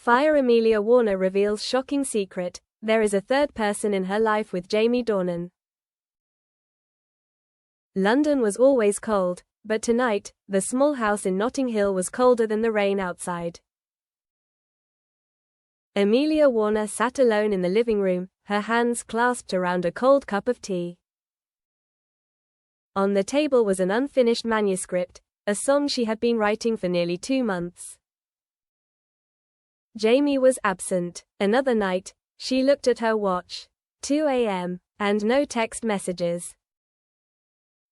Fire Amelia Warner reveals shocking secret: there is a third person in her life with Jamie Dornan. London was always cold, but tonight, the small house in Notting Hill was colder than the rain outside. Amelia Warner sat alone in the living room, her hands clasped around a cold cup of tea. On the table was an unfinished manuscript, a song she had been writing for nearly 2 months. Jamie was absent. Another night, she looked at her watch. 2 a.m. and no text messages.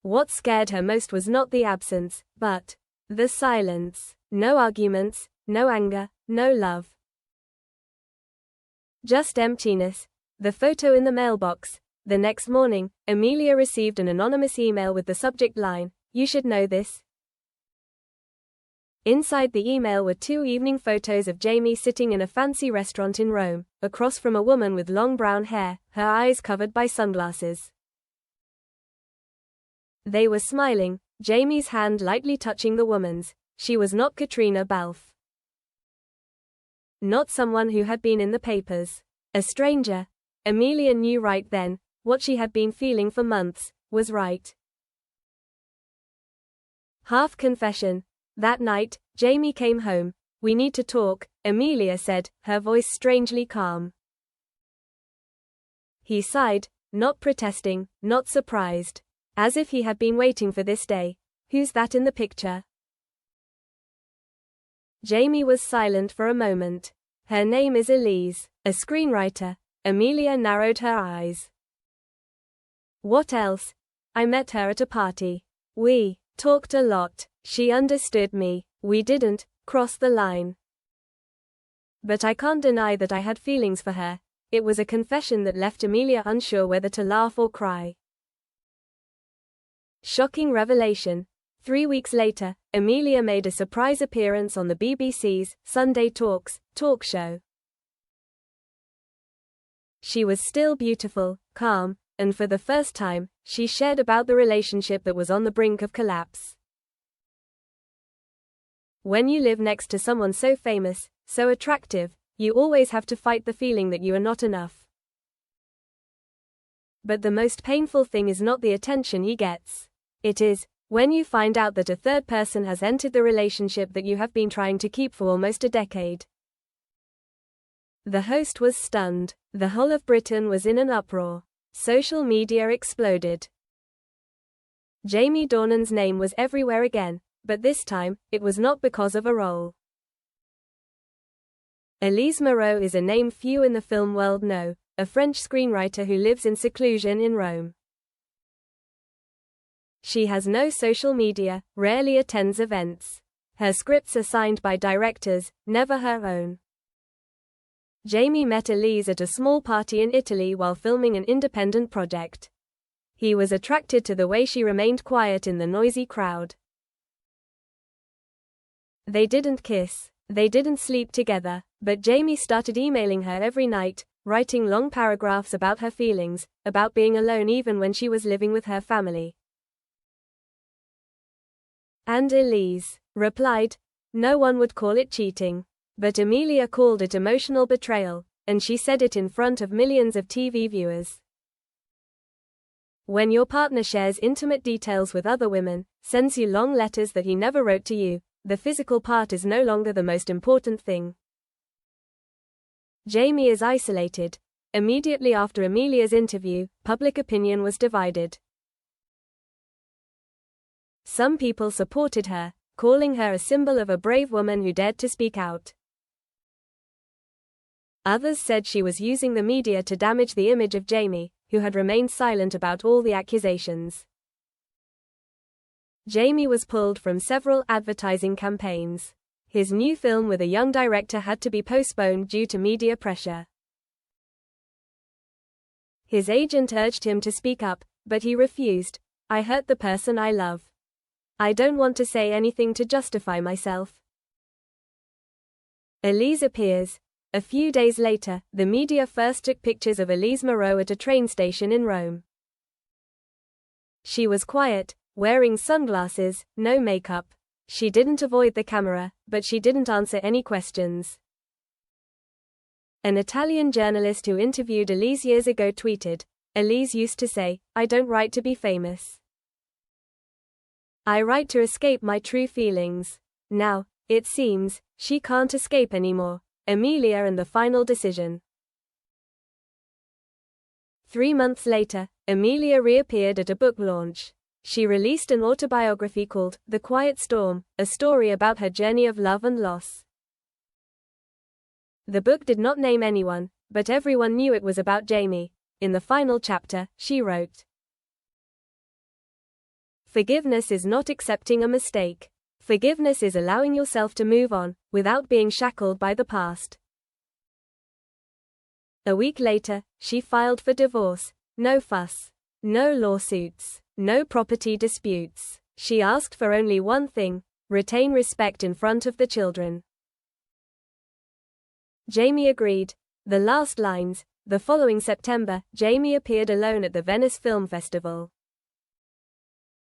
What scared her most was not the absence, but the silence. No arguments, no anger, no love. Just emptiness. The photo in the mailbox. The next morning, Amelia received an anonymous email with the subject line, "You should know this." Inside the email were 2 evening photos of Jamie sitting in a fancy restaurant in Rome, across from a woman with long brown hair, her eyes covered by sunglasses. They were smiling, Jamie's hand lightly touching the woman's. She was not Katrina Balfe. Not someone who had been in the papers. A stranger. Amelia knew right then, what she had been feeling for months, was right. Half confession. That night, Jamie came home. "We need to talk," Amelia said, her voice strangely calm. He sighed, not protesting, not surprised. As if he had been waiting for this day. "Who's that in the picture?" Jamie was silent for a moment. "Her name is Elise, a screenwriter." Amelia narrowed her eyes. "What else?" "I met her at a party. We talked a lot. She understood me. We didn't cross the line. But I can't deny that I had feelings for her." It was a confession that left Amelia unsure whether to laugh or cry. Shocking revelation. 3 weeks later, Amelia made a surprise appearance on the BBC's Sunday Talks talk show. She was still beautiful, calm, and for the first time, she shared about the relationship that was on the brink of collapse. When you live next to someone so famous, so attractive, you always have to fight the feeling that you are not enough. But the most painful thing is not the attention he gets. It is when you find out that a third person has entered the relationship that you have been trying to keep for almost a decade. The host was stunned. The whole of Britain was in an uproar. Social media exploded. Jamie Dornan's name was everywhere again, but this time, it was not because of a role. Elise Moreau is a name few in the film world know, a French screenwriter who lives in seclusion in Rome. She has no social media, rarely attends events. Her scripts are signed by directors, never her own. Jamie met Elise at a small party in Italy while filming an independent project. He was attracted to the way she remained quiet in the noisy crowd. They didn't kiss. They didn't sleep together, but Jamie started emailing her every night, writing long paragraphs about her feelings, about being alone even when she was living with her family. And Elise replied, "No one would call it cheating." But Amelia called it emotional betrayal, and she said it in front of millions of TV viewers. When your partner shares intimate details with other women, sends you long letters that he never wrote to you, the physical part is no longer the most important thing. Jamie is isolated. Immediately after Amelia's interview, public opinion was divided. Some people supported her, calling her a symbol of a brave woman who dared to speak out. Others said she was using the media to damage the image of Jamie, who had remained silent about all the accusations. Jamie was pulled from several advertising campaigns. His new film with a young director had to be postponed due to media pressure. His agent urged him to speak up, but he refused. "I hurt the person I love. I don't want to say anything to justify myself." Elise appears. A few days later, the media first took pictures of Elise Moreau at a train station in Rome. She was quiet, wearing sunglasses, no makeup. She didn't avoid the camera, but she didn't answer any questions. An Italian journalist who interviewed Elise years ago tweeted, "Elise used to say, I don't write to be famous. I write to escape my true feelings. Now, it seems, she can't escape anymore." Amelia and the final decision. 3 months later, Amelia reappeared at a book launch. She released an autobiography called The Quiet Storm, a story about her journey of love and loss. The book did not name anyone, but everyone knew it was about Jamie. In the final chapter, she wrote, "Forgiveness is not accepting a mistake. Forgiveness is allowing yourself to move on, without being shackled by the past." A week later, she filed for divorce. No fuss. No lawsuits. No property disputes. She asked for only one thing: retain respect in front of the children. Jamie agreed. The last lines. The following September, Jamie appeared alone at the Venice Film Festival.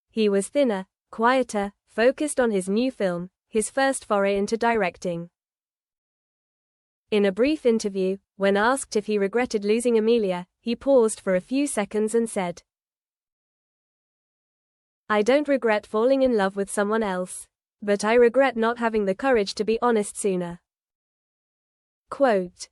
He was thinner, quieter, focused on his new film, his first foray into directing. In a brief interview, when asked if he regretted losing Amelia, he paused for a few seconds and said, "I don't regret falling in love with someone else. But I regret not having the courage to be honest sooner." Quote,